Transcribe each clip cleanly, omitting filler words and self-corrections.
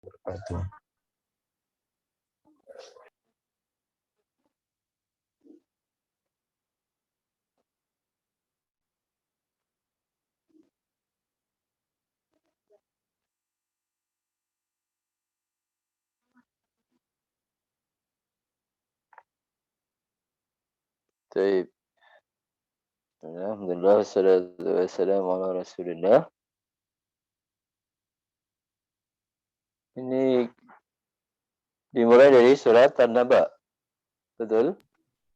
wabarakatuh. Baik. Alhamdulillah, wassalatu wassalamu ala Rasulillah. Ini dimulai dari surat An-Naba. Betul?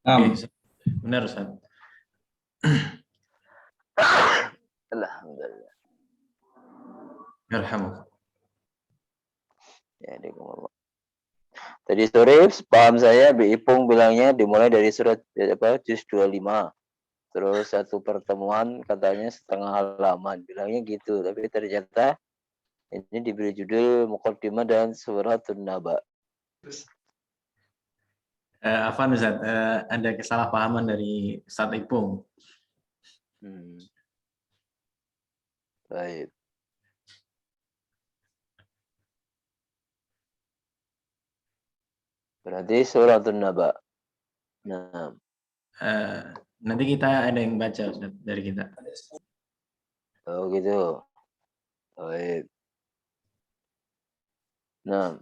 Benar, Ustaz. Alhamdulillah. Yarhamukallah. Ya, tadi sore paham saya Bi Ipung bilangnya dimulai dari surat juz 25. Terus satu pertemuan katanya setengah halaman. Bilangnya gitu, tapi ternyata ini diberi judul Muqaddimah dan Suratun Naba. Afwan Ustaz, ada kesalahpahaman dari Ustaz Ipung. Baik. Berarti Suratun Naba. Nah. Nanti kita ada yang baca Ustaz, dari kita. Oh gitu. Baik. Nah.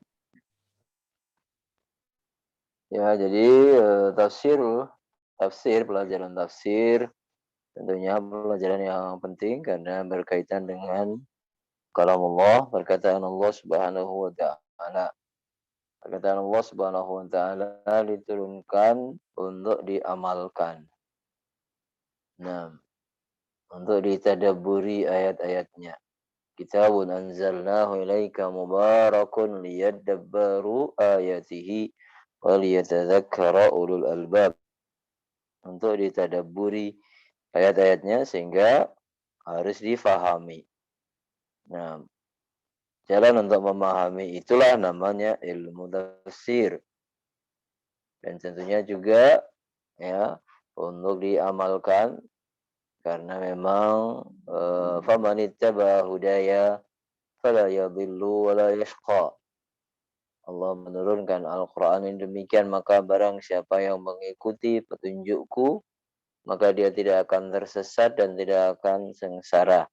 Ya, jadi tafsir, pelajaran tafsir tentunya pelajaran yang penting karena berkaitan dengan kalamullah, perkataan Allah Subhanahu wa taala. Perkataan Allah Subhanahu wa taala diturunkan untuk diamalkan. Nah, untuk ditadabburi ayat-ayatnya. Kitabun anzalnahu ilaika mubarakun liyadabbaru ayatihi wa liyatadzakkara ulul albab. Untuk ditadabburi ayat-ayatnya sehingga harus difahami. Nah, jalan untuk memahami itulah namanya ilmu tafsir. Dan tentunya juga ya untuk diamalkan karena memang faman ittaba hudaya fala yadhillu wa la yashqa. Allah menurunkan Al-Qur'an yang demikian, maka barang siapa yang mengikuti petunjukku maka dia tidak akan tersesat dan tidak akan sengsara.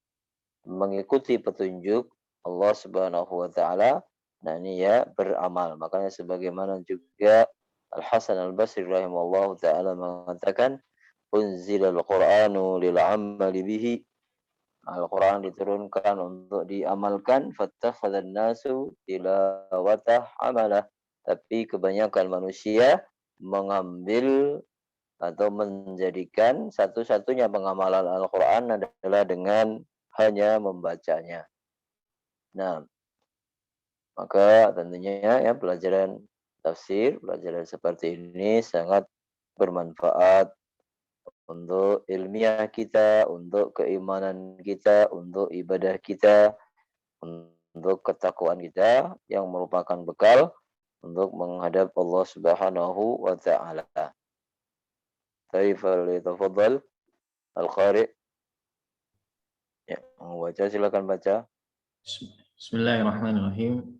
Mengikuti petunjuk Allah Subhanahu wa taala, nah ini ya beramal. Makanya sebagaimana juga Al-Hasan Al-Basri rahimahullahu taala mengatakan, unzilal Qur'anu lil 'amali bihi. Al-Qur'an diturunkan untuk diamalkan, fattakhadhan nasu tilawatah amalah. Tapi kebanyakan manusia mengambil atau menjadikan satu-satunya pengamalan Al-Quran adalah dengan hanya membacanya. Nah, maka tentunya ya pelajaran tafsir, pelajaran seperti ini sangat bermanfaat untuk ilmiah kita, untuk keimanan kita, untuk ibadah kita, untuk ketakwaan kita yang merupakan bekal untuk menghadap Allah Subhanahu wa taala. Falyatafaddal al-qari'. Ya, mau baca silakan baca. Bismillahirrahmanirrahim.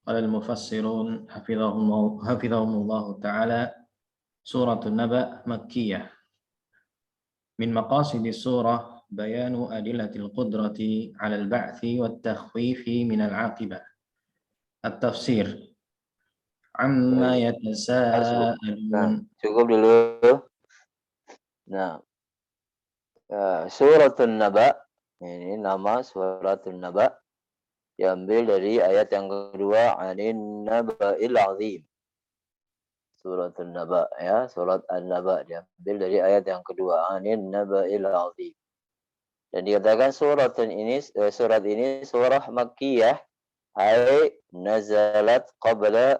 Qala al-mufassirun hafizahumullah ta'ala, Suratul Naba Makkiyah. Min maqasidis surah bayanu adillatil qudrati 'ala al-ba'thi wat-takhfifi min al-'aqibah. At-tafsir. Amma yatasaalun. Cukup dulu. Nah, Suratul Naba, ini nama Suratul Naba, diambil dari ayat yang kedua, Anin Naba'il Azim. Suratul Naba, ya, surat An-Naba diambil dari ayat yang kedua, Anin Naba'il Azim. Dan dikatakan surat ini surah Makkiyah, ay nazalat qabla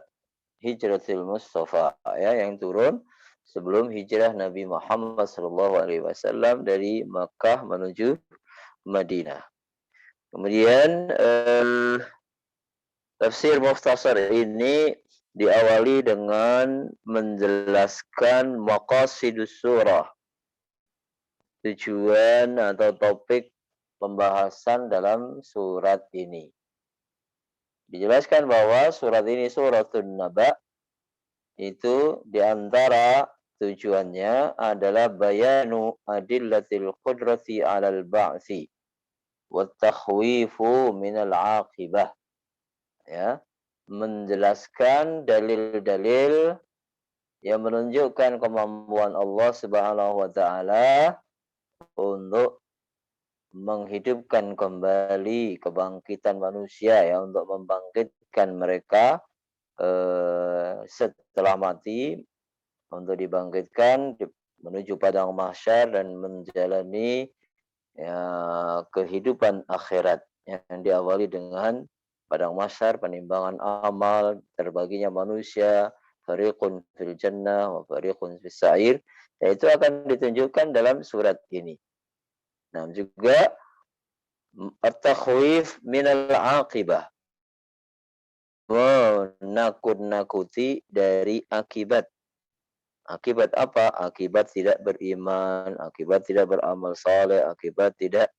hijratil Mustafa, ya, yang turun sebelum hijrah Nabi Muhammad SAW dari Makkah menuju Madinah. Kemudian tafsir mukhtasar ini diawali dengan menjelaskan maqasidus surah, tujuan atau topik pembahasan dalam surat ini. Dijelaskan bahwa surat ini suratun Naba itu diantara tujuannya adalah bayanu adillatil qudrati 'alal ba'tsi wa takhwifu minal 'aqibah, ya, menjelaskan dalil-dalil yang menunjukkan kemampuan Allah Subhanahu wa taala untuk menghidupkan kembali kebangkitan manusia, ya, untuk membangkitkan mereka setelah mati, untuk dibangkitkan menuju padang mahsyar dan menjalani, ya, kehidupan akhirat yang diawali dengan padang mahsyar, penimbangan amal, terbaginya manusia, fariqun fil jannah wa fariqun fis sa'ir, yaitu akan ditunjukkan dalam surat ini. Nah, juga at-takhwif minal aqibah, menakut-nakuti dari akibat. Akibat apa? Akibat tidak beriman, akibat tidak beramal saleh, akibat tidak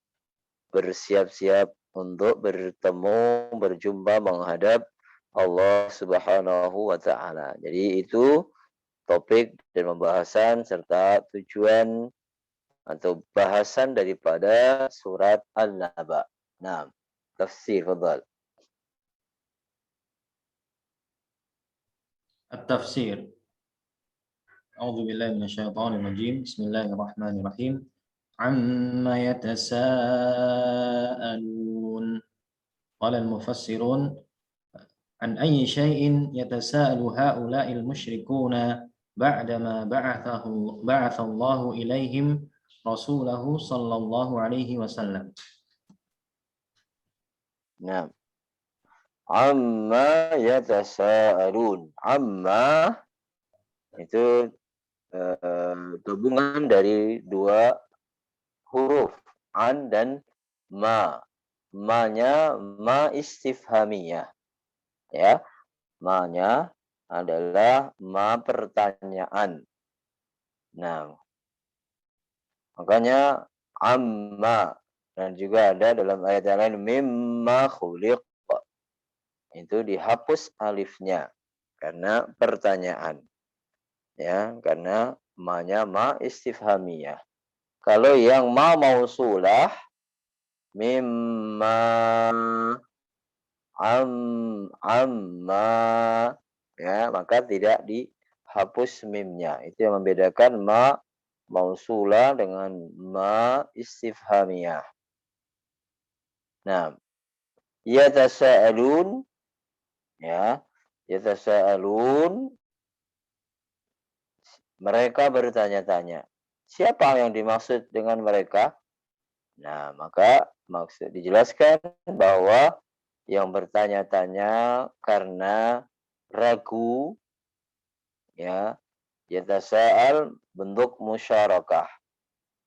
bersiap-siap untuk bertemu, berjumpa, menghadap Allah Subhanahu wa taala. Jadi itu topik dan pembahasan serta tujuan atau bahasan daripada surat An-Naba. Nah, tafsir, fadhal. التفسير. أعوذ بالله من الشيطان الرجيم. بسم الله الرحمن الرحيم. عما يتساءلون. قال المفسرون: عن أي شيء يتساءل هؤلاء المشركون بعدما بعث الله إليهم رسوله صلى الله عليه وسلم. Nah, amma yatasaalun. Amma itu gabungan dari dua huruf, an dan ma. Ma-nya ma istifhamiyah, ya. Ma-nya adalah ma pertanyaan. Nah, makanya amma, dan juga ada dalam ayat yang lain mimma khuliq, itu dihapus alifnya karena pertanyaan, ya, karena ma-nya ma istifhamiyah. Kalau yang ma mausulah, mimma, amma, ya, maka tidak dihapus mimnya. Itu yang membedakan ma mausulah dengan ma istifhamiyah. Nah, yatasaalun, ya, yatasaalun, mereka bertanya-tanya. Siapa yang dimaksud dengan mereka? Nah, maka maksud dijelaskan bahwa yang bertanya-tanya karena ragu, ya, yatasa'al bentuk musyarakah.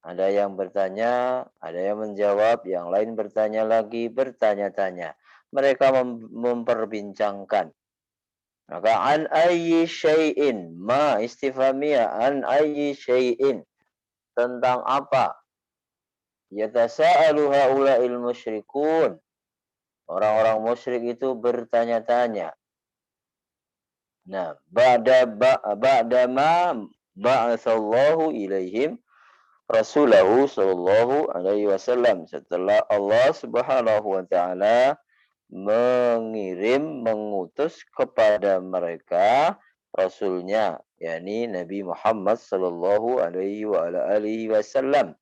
Ada yang bertanya, ada yang menjawab, yang lain bertanya lagi, bertanya-tanya. Mereka memperbincangkan. Maka an ayyi syai'in, ma istifhamiyah, an ayyi syai'in, tentang apa? Yatasa'alu haula'il musyrikun, orang-orang musyrik itu bertanya-tanya. Nah, ba'dama ba'atsallahu ilaihim rasulahu sallallahu alaihi wasallam, setelah Allah Subhanahu wa taala mengutus kepada mereka rasulnya, yakni Nabi Muhammad sallallahu alaihi wa ala alihi wasallam.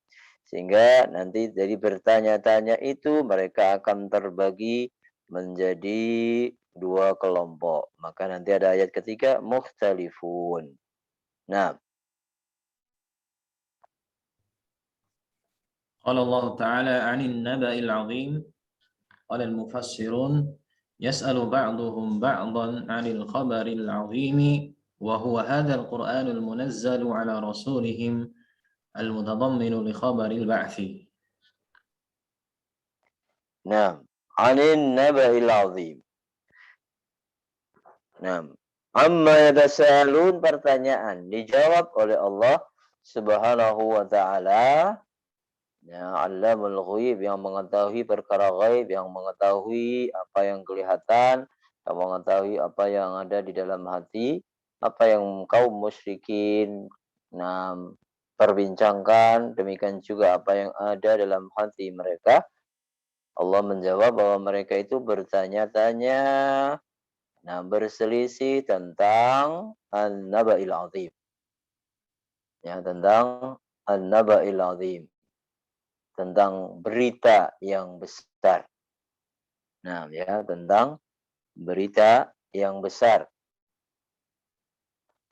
Sehingga nanti dari bertanya-tanya itu mereka akan terbagi menjadi dua kelompok. Maka nanti ada ayat ketiga, mukhtalifun. Nah, قال الله تعالى عن النبأ العظيم. قال المفسرون: يسأل بعضهم بعضا عن الخبر العظيم وهو هذا القرآن المنزل على رسولهم المتضمن لخبر البعث. nah, anin naba'il azim. Nah, amma yatasaalun, pertanyaan dijawab oleh Allah Subhanahu wa taala, ya, Allamul ghaib, yang mengetahui perkara ghaib, yang mengetahui apa yang kelihatan, kamu mengetahui apa yang ada di dalam hati, apa yang kaum musyrikin nah, perbincangkan, demikian juga apa yang ada dalam hati mereka. Allah menjawab bahwa mereka itu bertanya-tanya, nah berselisih tentang an-naba'il azim. Ya, tentang an-naba'il azim, tentang berita yang besar. Nah, ya, tentang berita yang besar.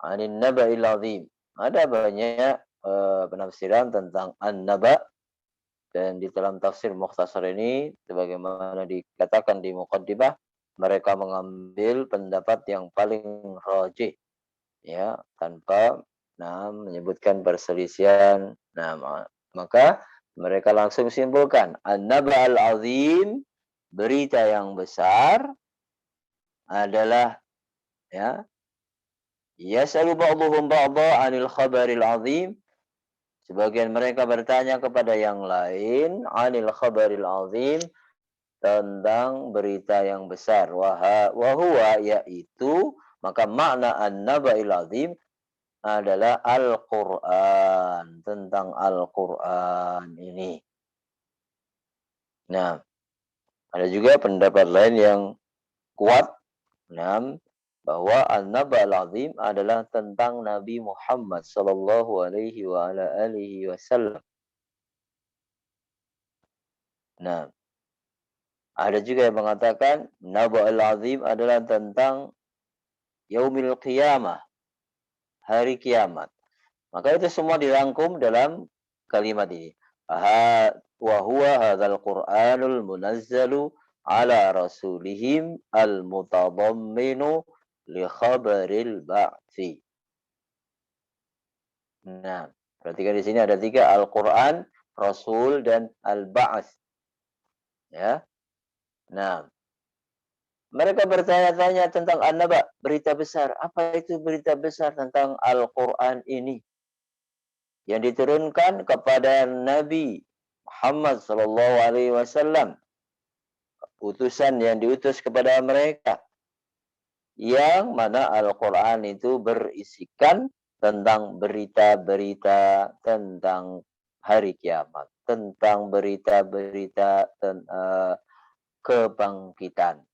Anin naba'il azim. Ada banyak penafsiran tentang an-naba, dan di dalam tafsir Mukhtasar ini sebagaimana dikatakan di muqaddimah, mereka mengambil pendapat yang paling rajih, ya, tanpa menyebutkan perselisihan. Maka mereka langsung simpulkan an-naba al-azim, berita yang besar adalah, ya, yas'alu ba'dhum ba'dha 'anil khabaril azim. Sebagian mereka bertanya kepada yang lain 'anil khabaril azim, tentang berita yang besar. Wa huwa, yaitu, maka makna an-naba'il azim adalah Al-Qur'an, tentang Al-Qur'an ini. Nah, ada juga pendapat lain yang kuat, bahwa an-naba'il azim adalah tentang Nabi Muhammad sallallahu alaihi wa ala alihi wasallam. Nah, ada juga yang mengatakan naba'il azim adalah tentang yaumil qiyamah, hari kiamat. Maka itu semua dirangkum dalam kalimat ini. Wa huwa hadzal Qur'anul munazzalu ala rasulihim al-mutadamminu li khabaril ba'tsi. Nah, perhatikan di sini ada 3, Al-Qur'an, Rasul, dan Al-Ba'ts. Ya. Nah, mereka bertanya-tanya tentang an-naba, berita besar. Apa itu berita besar tentang Al-Qur'an ini? Yang diturunkan kepada Nabi Muhammad sallallahu alaihi wasallam, utusan yang diutus kepada mereka, yang mana Al-Qur'an itu berisikan tentang berita-berita tentang hari kiamat, tentang berita-berita kebangkitan.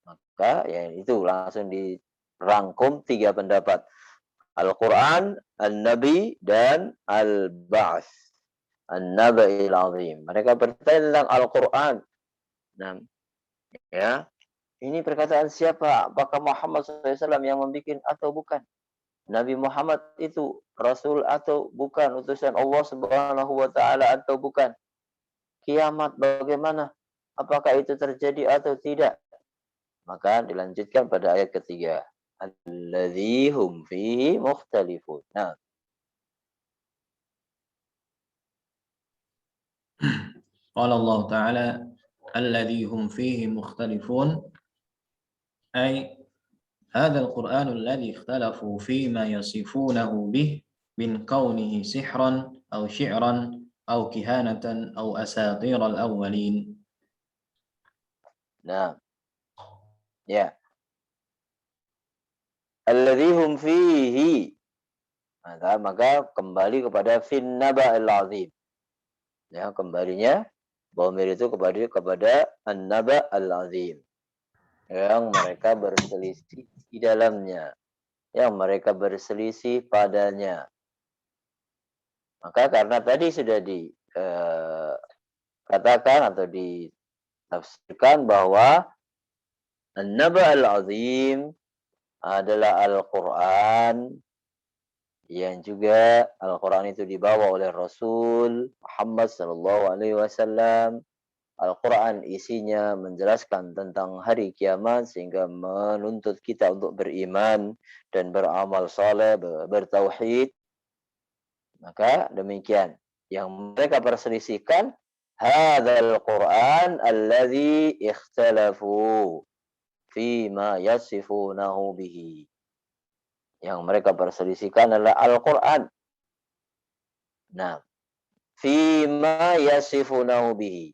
Maka ya itu langsung dirangkum 3 pendapat. Al-Quran, An-Nabi, dan Al-Ba'ts. An-Naba'il Azim. Mereka bertanya tentang Al-Quran. Nah, ya, ini perkataan siapa? Apakah Muhammad SAW yang membuat atau bukan? Nabi Muhammad itu Rasul atau bukan? Utusan Allah Subhanahu wa Ta'ala atau bukan? Kiamat bagaimana? Apakah itu terjadi atau tidak? Maka dilanjutkan pada ayat ketiga. Alladzi hum fihi mukhtalifun. Nah, qala Allah Ta'ala alladzi hum fihi mukhtalifun, ay هذا القرآن الذي اختلفوا فيما يصفونه به من كونه سحرا أو شعرا أو كهانة أو أساطير الأولين. nah, ya. Alladzi hum fihi. Maka kembali kepada fin naba'il azim. Ya, kembalinya dhamir itu kepada an-naba' al-azim, yang mereka berselisih di dalamnya, yang mereka berselisih padanya. Maka karena tadi sudah dikatakan atau ditafsirkan bahwa an-naba' al-azim adalah Al-Quran, yang juga Al-Quran itu dibawa oleh Rasul Muhammad sallallahu alaihi wasallam. Al-Quran isinya menjelaskan tentang hari kiamat sehingga menuntut kita untuk beriman dan beramal saleh, bertauhid. Maka demikian yang mereka perselisihkan, hadzal Quran allazi ikhtalafu fima yasifunahu bihi. Yang mereka perselisihkan adalah Al-Quran. Nah, fima yasifunahu bihi,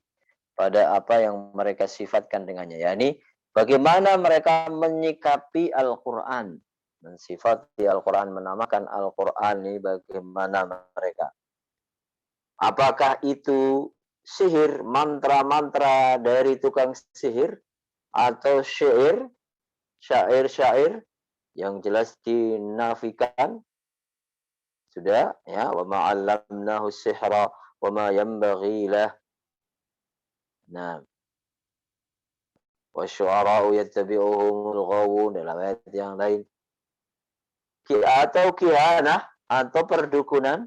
pada apa yang mereka sifatkan dengannya, yakni Bagaimana mereka menyikapi Al-Quran, mensifati Al-Quran, menamakan Al-Quran ini bagaimana mereka. Apakah itu sihir, mantra-mantra dari tukang sihir, atau syair yang jelas dinafikan. Sudah ya, wa ma 'allamnahu sihra wa ma yanbaghi lah. Nah, wasyu'ara'u yattabi'uhumul ghawun, dalam ayat yang lain. Atau kihanah, atau perdukunan,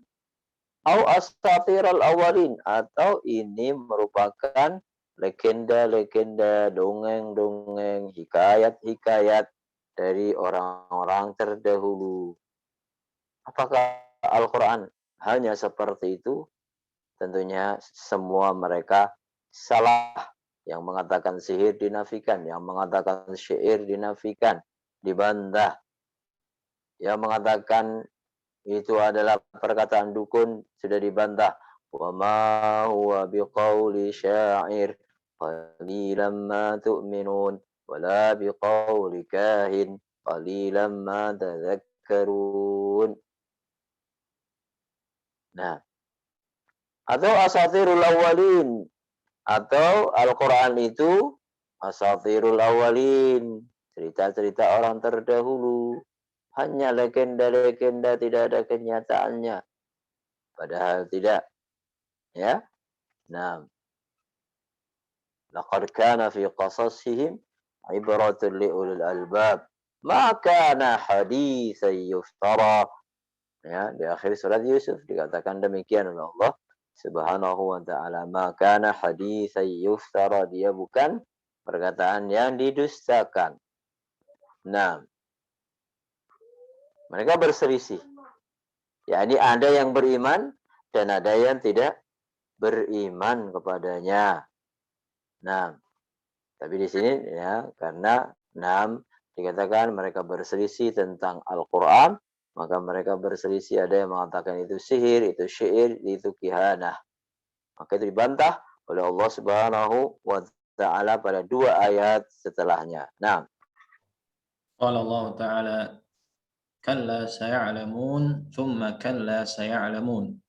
au asatirul awalin, atau ini merupakan legenda-legenda, dongeng-dongeng, hikayat-hikayat dari orang-orang terdahulu. Apakah Al-Quran hanya seperti itu? Tentunya semua mereka salah. Yang mengatakan sihir dinafikan, yang mengatakan syair dinafikan, dibantah. Yang mengatakan itu adalah perkataan dukun sudah dibantah. Wa ma huwa biqauli syair qalilan ma tu'minun wala biqauli kahin qalilan ma tadhakkarun. Nah, atau asatirul awwalin, atau Al-Quran itu asatirul awwalin, cerita-cerita orang terdahulu, hanya legenda-legenda, tidak ada kenyataannya. Padahal tidak, ya. Nah, laqad kana fi qasasihim ibratun liulil albab, ma kana haditsan yuftara. Ya, di akhir surat Yusuf dikatakan demikian oleh Allah Subhanahu wa ta'ala. Maka haditsan yuftara, dia bukan perkataan yang didustakan. Nah, mereka berselisih. yakni ada yang beriman dan ada yang tidak beriman kepadanya. Nah, tapi di sini ya karena dikatakan mereka berselisih tentang Al-Qur'an, maka mereka berselisih, ada yang mengatakan itu sihir, itu syair, itu kihanah. Maka itu dibantah oleh Allah Subhanahu wa taala pada 2 ayat setelahnya. Nah, قال الله تعالى كلا سيعلمون ثم كلا سيعلمون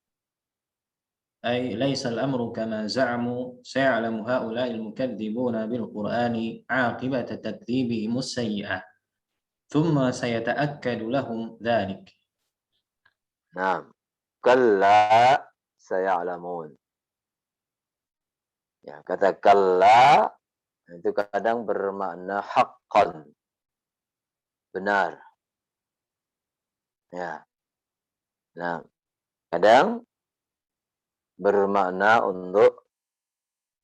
أي ليس الأمر كما زعموا سيعلم هؤلاء المكذبون بالقرآن عاقبة تكذيبهم السيئة ثم سيتأكد لهم ذلك. nah, kalla sayalamun. Ya, kata kalla itu kadang bermakna haqqan, benar. Ya. Nah, kadang bermakna untuk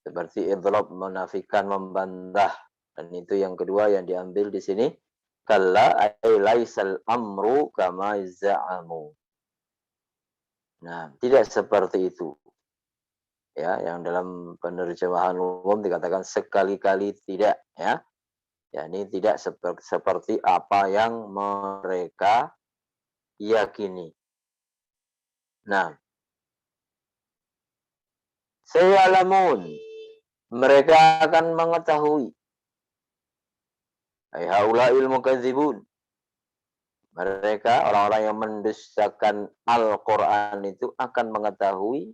seperti idlab, menafikan, membantah. Dan itu yang kedua yang diambil di sini. Kalla ay laisal amru kama za'amu. Nah, tidak seperti itu. Ya, yang dalam penerjemahan umum dikatakan sekali-kali tidak, ya. Ya, ini tidak seperti apa yang mereka yakini. Nah, sayalamun, mereka akan mengetahui. Ai haula'il mukadzibun. Mereka orang-orang yang mendustakan Al-Qur'an itu akan mengetahui.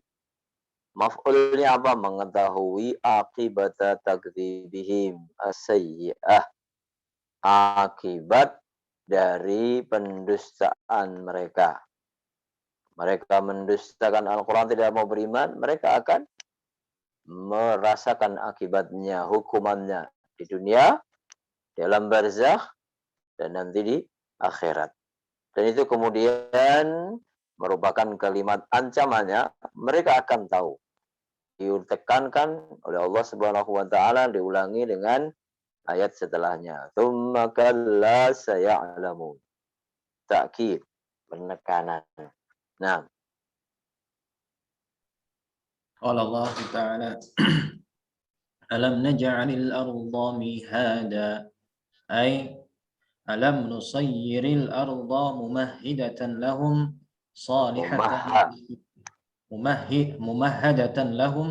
Maf'ulnya apa? Mengetahui akibata takdzibihim as-sayyi'ah. Akibat dari pendustaan mereka. Mereka mendustakan Al-Quran, tidak mau beriman, mereka akan merasakan akibatnya, hukumannya di dunia, dalam barzakh, dan nanti di akhirat. Dan itu kemudian merupakan kalimat ancamannya, mereka akan tahu. Ditekankan oleh Allah Subhanahu wa taala, diulangi dengan ayat setelahnya. Tsumma kalla saya'lamun. Ta'kid, penekanan. Nah, قال الله تعالى ألم نجعل الأرض مهادا أي ألم نصير الأرض ممهدة لهم صالحة ممهدة لهم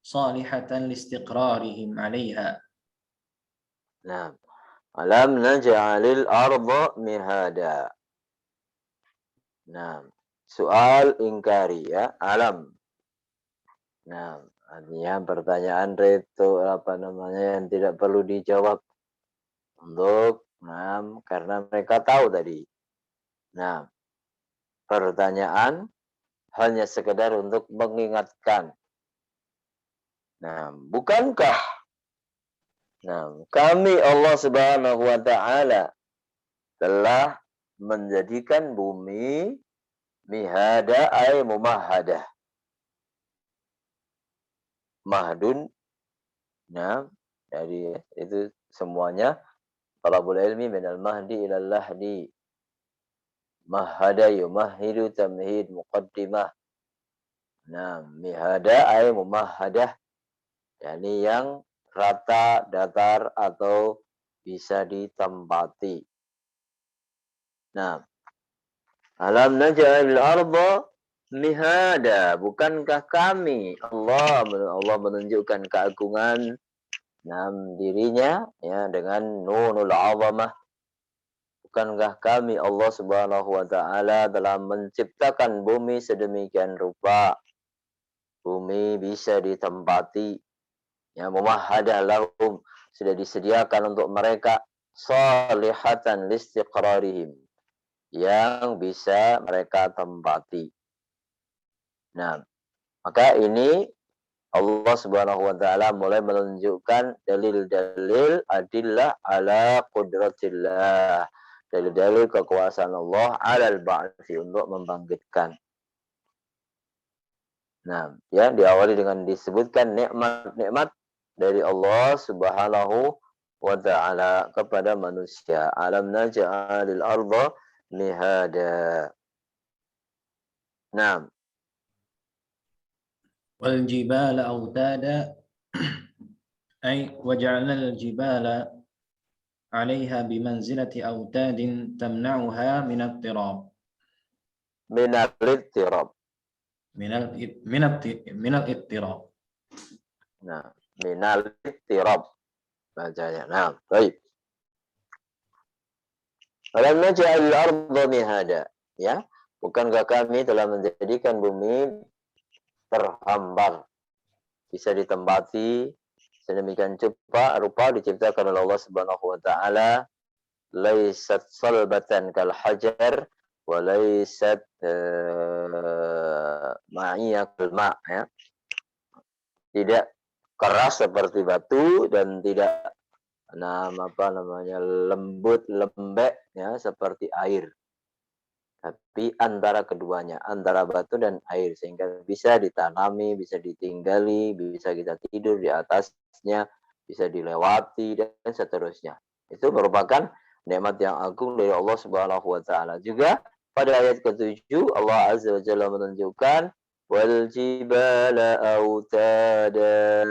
صالحة لاستقرارهم عليها. Nah, alam naj'alil arda mihada. Nah, soal ingkari ya, alam. Nah, artinya pertanyaan apa namanya yang tidak perlu dijawab untuk karena mereka tahu tadi. Nah, pertanyaan hanya sekedar untuk mengingatkan. Nah, bukankah kami Allah Subhanahu wa taala telah menjadikan bumi mihada ay mumahhadah. Mahdun, nah, dari itu semuanya talabul ilmi minal mahdi ilal lahdi. Mahada yumahidu tamhid muqaddimah. Nah, mihada ay mumahhadah, yakni yang rata, datar atau bisa ditempati. Nah, alam naj'alil arda mihada, bukankah kami Allah menunjukkan keagungan dirinya ya dengan nunul azamah. Bukankah kami Allah Subhanahu wa taala telah menciptakan bumi sedemikian rupa, bumi bisa ditempati, ya mumahhadah lahum, sudah disediakan untuk mereka salihatan listiqrarihim, yang bisa mereka tempati. Nah, maka ini Allah Subhanahu wa taala mulai menunjukkan dalil-dalil adillah ala qudratillah. Dalil-dalil kekuasaan Allah alal ba'tsi, untuk membangkitkan. Nah, ya diawali dengan disebutkan nikmat-nikmat dari Allah Subhanahu wa taala kepada manusia. Alam naj'alil arda mihada. Nah, wal jibala autada ay waja'alna al jibala 'alaiha bimanzilati autadin tamna'uha min at-tirab minal ittirab. min al-ittirab. Nah, minal ittirab bacanya. Nah, baik. Alam naj'alil arda mihada, ya. Bukankah kami telah menjadikan bumi terhampar, bisa ditempati sedemikian rupa diciptakan oleh Allah Subhanahu wa taala, laisat salbatan kal hajar wa laisat ma'iyakal ma', ya. Tidak keras seperti batu dan tidak lembek ya seperti air. Tapi antara keduanya, antara batu dan air, sehingga bisa ditanami, bisa ditinggali, bisa kita tidur di atasnya, bisa dilewati dan seterusnya. Itu merupakan nikmat yang agung dari Allah Subhanahu wa taala. Juga pada ayat ke-7 Allah Azza wa Jalla menunjukkan wal jibala autada.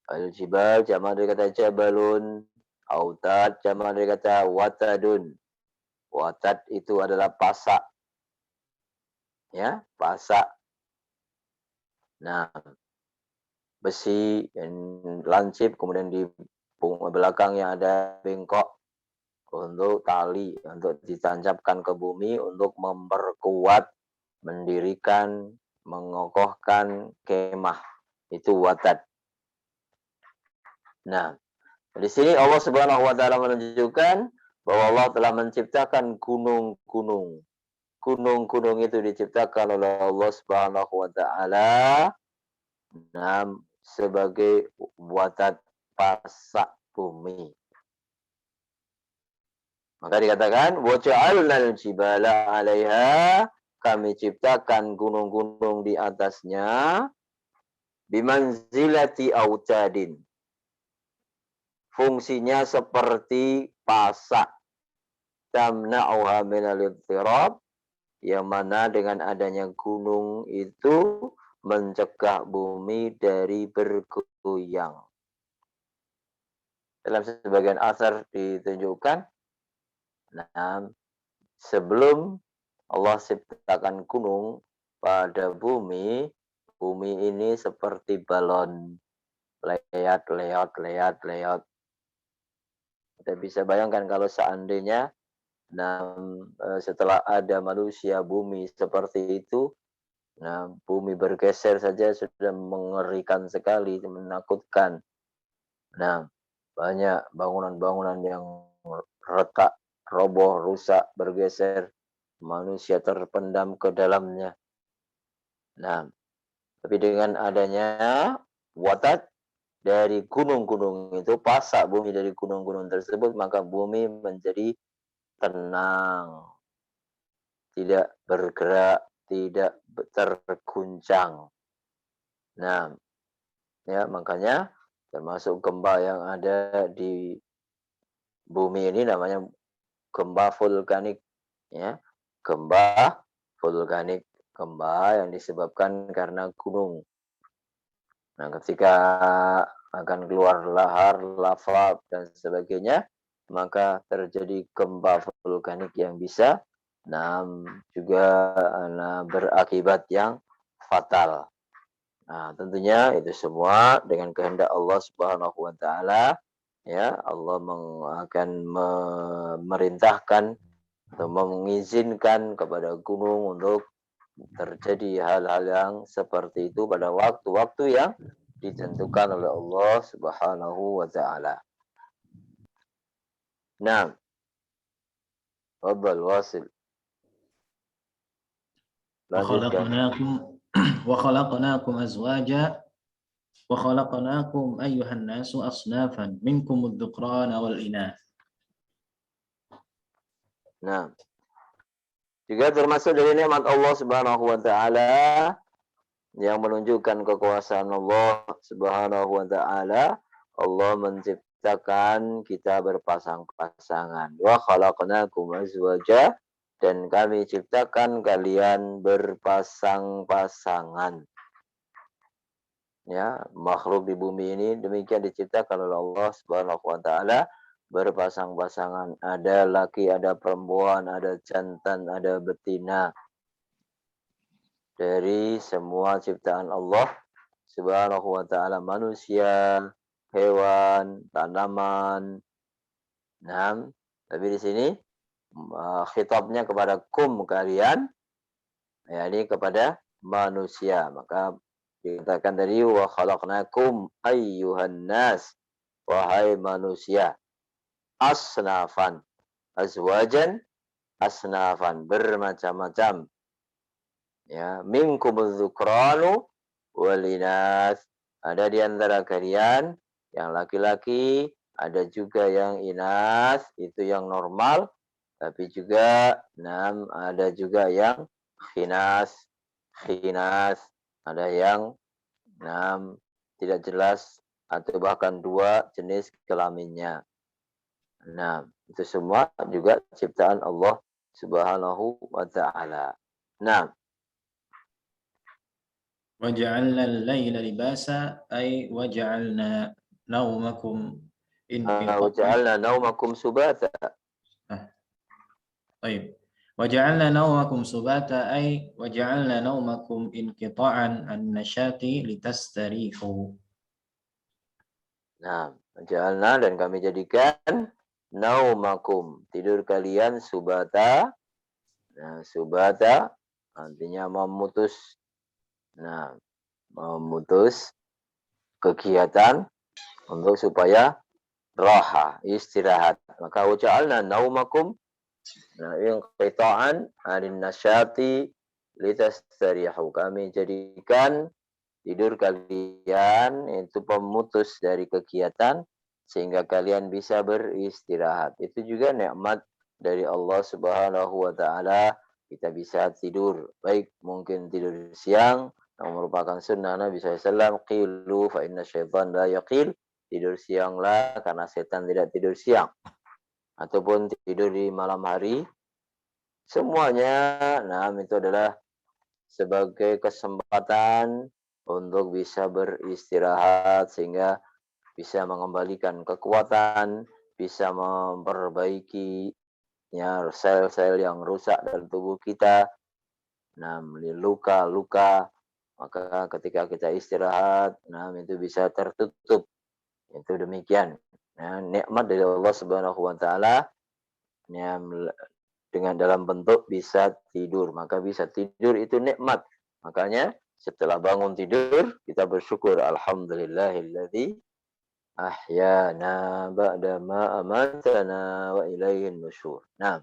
Al jibal jamak dari kata jabalun, autad jamak dari kata watadun. Watad itu adalah pasak, ya, pasak. Nah, besi yang lancip, kemudian di belakangnya ada bengkok untuk tali, untuk ditancapkan ke bumi untuk memperkuat, mendirikan, mengokohkan kemah. Itu watad. Nah, di sini Allah Subhanahu wa taala menunjukkan bahwa Allah telah menciptakan gunung-gunung. Gunung-gunung itu diciptakan oleh Allah Subhanahu wa taala sebagai buatan pasak bumi. Maka dikatakan wa ja'alnal jibala 'alaiha, kami ciptakan gunung-gunung di atasnya bimanzilati autadin. Fungsinya seperti pasak, tamna'uha minal ittirab, yang mana dengan adanya gunung itu mencegah bumi dari bergoyang. Dalam sebagian asar ditunjukkan, sebelum Allah ciptakan gunung pada bumi, bumi ini seperti balon, leot. Kita bisa bayangkan kalau seandainya nah, setelah ada manusia bumi seperti itu, nah bumi bergeser saja sudah mengerikan sekali, menakutkan. Nah, banyak bangunan-bangunan yang retak, roboh, rusak, bergeser, manusia terpendam ke dalamnya. Nah, tapi dengan adanya watat dari gunung-gunung itu, pasak bumi dari gunung-gunung tersebut, maka bumi menjadi tenang, tidak bergerak, tidak terguncang. Nah, ya makanya termasuk gempa yang ada di bumi ini namanya gempa vulkanik, ya. Gempa vulkanik, gempa yang disebabkan karena gunung. Nah, ketika akan keluar lahar, lava dan sebagainya, maka terjadi gempa vulkanik yang bisa juga berakibat yang fatal. Nah, tentunya itu semua dengan kehendak Allah Subhanahu wa taala, ya. Allah akan memerintahkan atau mengizinkan kepada gunung untuk terjadi hal-hal yang seperti itu pada waktu-waktu yang ditentukan oleh Allah Subhanahu wa taala. Nah, tafadhal wasil. Lanjutkan. وخلقناكم وخلقناكم أزواجا وخلقناكم أيها الناس أصنافا منكم الذكران والإناث. Nah, juga termasuk dari nikmat Allah Subhanahu wa taala yang menunjukkan kekuasaan Allah Subhanahu wa taala, Allah menciptakan kita berpasang-pasangan. Wa khalaqnakum azwaja, dan kami ciptakan kalian berpasang-pasangan. Ya, makhluk di bumi ini demikian diciptakan oleh Allah Subhanahu wa taala berpasang-pasangan. Ada laki, ada perempuan, ada jantan, ada betina. Dari semua ciptaan Allah Subhanahu wa taala, manusia, hewan, tanaman. Nah, tapi di sini khitabnya kepada kalian, yakni kepada manusia. Maka dikatakan tadi wa khalaqnakum ayyuhan nas, wahai manusia, asnafan, azwajan, asnafan, bermacam-macam. Ya, minkumudz dzukranu wal inaats, ada di antara kalian yang laki-laki, ada juga yang inas, itu yang normal, tapi juga ada juga yang khinas, ada yang tidak jelas atau bahkan dua jenis kelaminnya. Nah, itu semua juga ciptaan Allah Subhanahu wa taala. Nah, وجعلنا الليل لباسا أي وجعلنا نومكم انقطاعا. waja'alna naumakum subata. طيب وجعلنا نومكم سباتا أي وجعلنا نومكم انقطاعا عن النشاط لتستريحوا. Nah, waja'alna, dan kami jadikan naumakum, tidur kalian, subata. Nah, subata artinya memutus. Nah, memutus kegiatan untuk supaya raha, istirahat. Maka waja'alna naumakum, nah, inqita'an anin nasyati litastarihu. Kami jadikan tidur kalian itu pemutus dari kegiatan sehingga kalian bisa beristirahat. Itu juga nikmat dari Allah Subhanahu wa taala. Kita bisa tidur, baik mungkin tidur siang yang merupakan sunnah Nabi SAW, qilu fa inna syaitan la yaqil, tidur sianglah karena setan tidak tidur siang, ataupun tidur di malam hari. Semuanya itu adalah sebagai kesempatan untuk bisa beristirahat sehingga bisa mengembalikan kekuatan, bisa memperbaiki sel-sel yang rusak dalam tubuh kita. Nah, luka-luka, maka ketika kita istirahat, itu bisa tertutup. Itu demikian. Ya, nikmat dari Allah Subhanahu wa taala ya, dengan dalam bentuk bisa tidur. Maka bisa tidur itu nikmat. Makanya setelah bangun tidur kita bersyukur alhamdulillahilladzi ahyana ba'da ma amatana wa ilaihin nusyur. Nah,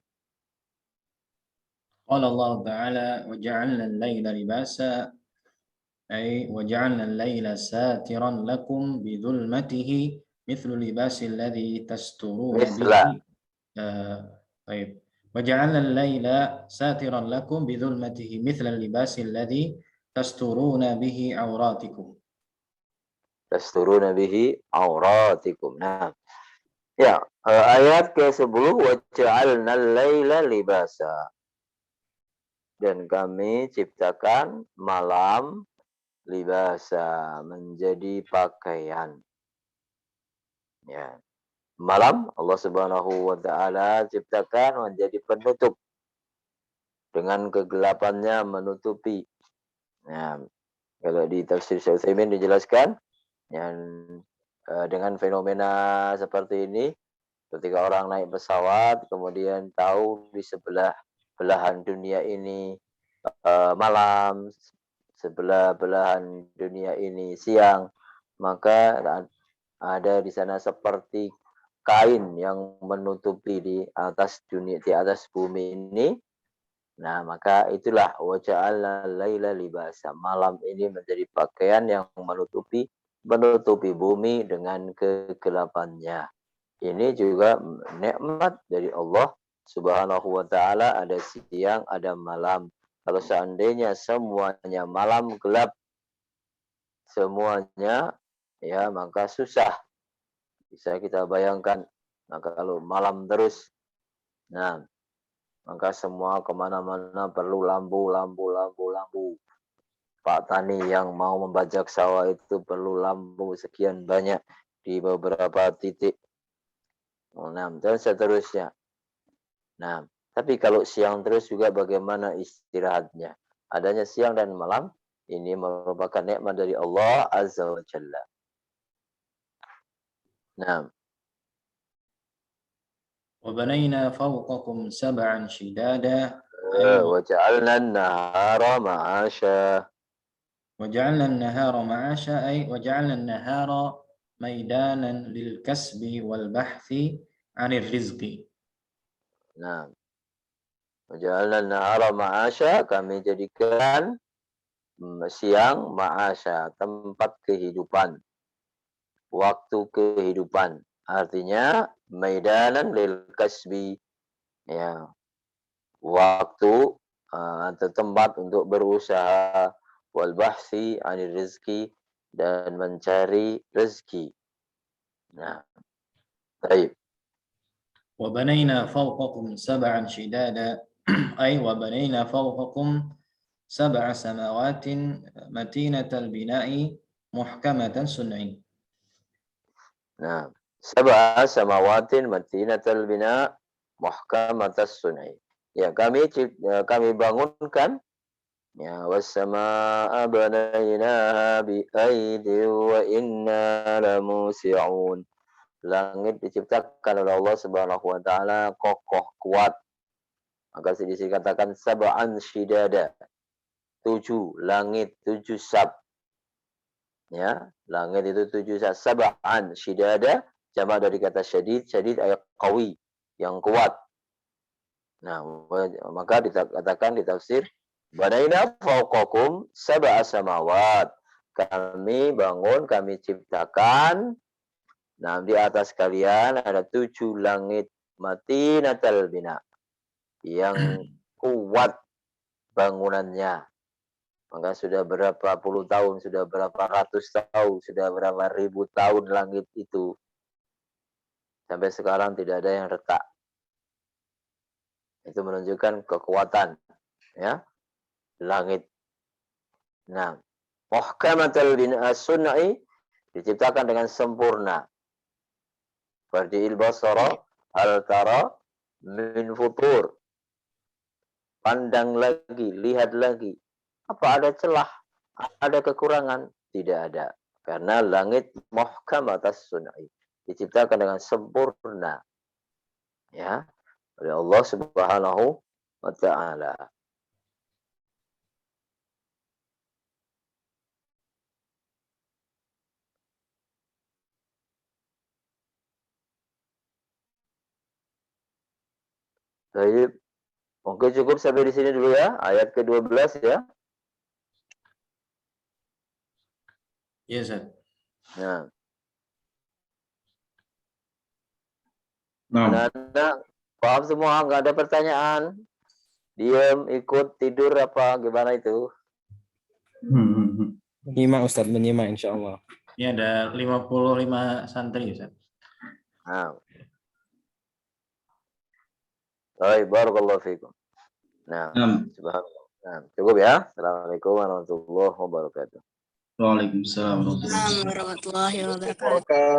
قال الله تعالى وجعلنا الليل لباسا أي وجعلنا الليل ساترا لكم بظلمته مثل اللباس الذي تسترون به misla. طيب وجعلنا الليل ساترا لكم بظلمته مثل اللباس الذي تسترون به عوراتكم. Tasturuna bihi auratikum. Nah, ya, ayat ke-10 wa ja'alna al-laila libasa. Dan kami ciptakan malam libasa menjadi pakaian. Ya. Malam Allah Subhanahu wa taala ciptakan menjadi penutup. Dengan kegelapannya menutupi. Nah, kalau di tafsir Syekh Utsaimin dijelaskan yang dengan fenomena seperti ini ketika orang naik pesawat kemudian tahu di sebelah belahan dunia ini malam, sebelah belahan dunia ini siang, maka ada di sana seperti kain yang menutupi di atas dunia, di atas bumi ini. Nah, maka itulah waja'alna laila libasa. Malam ini menjadi pakaian yang menutupi bumi dengan kegelapannya. Ini juga nikmat dari Allah Subhanahu wa taala, ada siang, ada malam. Kalau seandainya semuanya malam gelap semuanya ya maka susah. Bisa kita bayangkan. Maka kalau malam terus, nah maka semua kemana-mana perlu lampu. Pak Tani yang mau membajak sawah itu perlu lampu sekian banyak di beberapa titik. Nah, dan seterusnya. Nah, tapi kalau siang terus juga bagaimana istirahatnya? Adanya siang dan malam, ini merupakan nikmat dari Allah Azza wa Jalla. Nah, وبنينا فوقكم سبعا شدادا أي wa ja'alna an-nahara ma'asha. وجعلنا النهار معاشا أي وجعلنا النهار ميدانا للكسب والبحث عن الرزق. Nah, wa ja'alna an-nahara ma'asha, kami jadikan siang ma'asha, tempat kehidupan, waktu kehidupan. Artinya maidanan lil kasbi, ya, waktu atau tempat untuk berusaha, wal bahsi anir rizki, dan mencari rezeki. Nah, baik. وبنينا فوقكم سبعا شدادا أي وبنينا فوقكم سبع سماوات متينة البناء محكمة صنع. Nah, sab'a samawatin matinatal bina muhkamatas sun'i. Ya, kami bangunkan ya was-samaa'a banaynaha bi aidin wa inna lamusi'un. Langit diciptakan oleh Allah Subhanahu wa taala kokoh kuat. Maka dikatakan sab'an shidada. 7 langit, 7 sab. Ya, langit itu 7 sab. Sab'an shidada, jamak dari kata syadid, syadid ayat qawi, yang kuat. Nah, maka dikatakan di tafsir banaina fawqakum sab'a samawat. Kami bangun, kami ciptakan. Nah, di atas kalian ada 7 langit matinatal bina yang kuat bangunannya. Maka sudah berapa puluh tahun, sudah berapa ratus tahun, sudah berapa ribu tahun langit itu. Sampai sekarang tidak ada yang retak. Itu menunjukkan kekuatan ya langit. Nah, muhkamatul bina sunai diciptakan dengan sempurna. Fardi'il basara hal tara min futur. Pandang lagi, lihat lagi. Apa ada celah? Ada kekurangan? Tidak ada. Karena langit muhkamatus sunai. diciptakan dengan sempurna ya oleh Allah Subhanahu wa taala. Baik, oke cukup sampai di sini dulu ya, ayat ke-12 ya. Iya, Ustaz. Nah, Nah, anak-anak paham semua, nggak ada pertanyaan? Diam, ikut, tidur apa gimana itu? Menyimak Ustaz, menyimak insya Allah. Ini ada 55 santri, Ustaz. Nah, baik, barakallahu fikum. Nah, subhanallah. Nah, cukup ya. Assalamualaikum warahmatullahi wabarakatuh. Waalaikumsalam warahmatullahi Assalamualaikum warahmatullahi wabarakatuh.